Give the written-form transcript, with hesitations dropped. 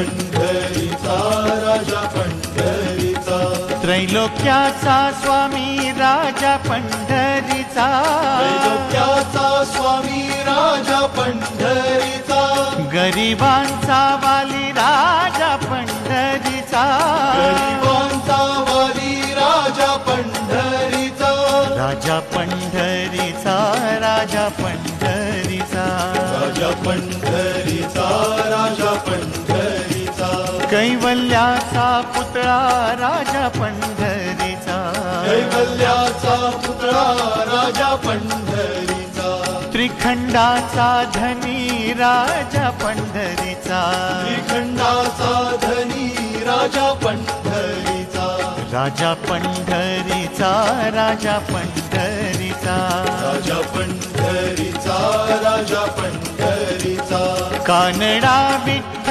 पंढरीचा राजा पंढरीचा त्रैलोक्याचा स्वामी राजा पंढरीचा त्रैलोक्याचा स्वामी राजा पंढरीचा गरिबांचा वाली राजा पंढरीचा गरिबांचा वाली राजा पंढरीचा राजा पंढरीचा राजा पंढरीचा राजा पंढरीचा राजा पंढरीचा कैवल्याचा पुतळा राजा पंढरीचा कैवल्याचा पुतळा राजा पंढरीचा त्रिखंडाचा धनी राजा पंढरीचा श्रीखंडाचा धनी राजा पंढरीचा राजा पंढरीचा राजा पंढरीचा राजा पंढरीचा राजा पंढरीचा कानडा विठ्ठल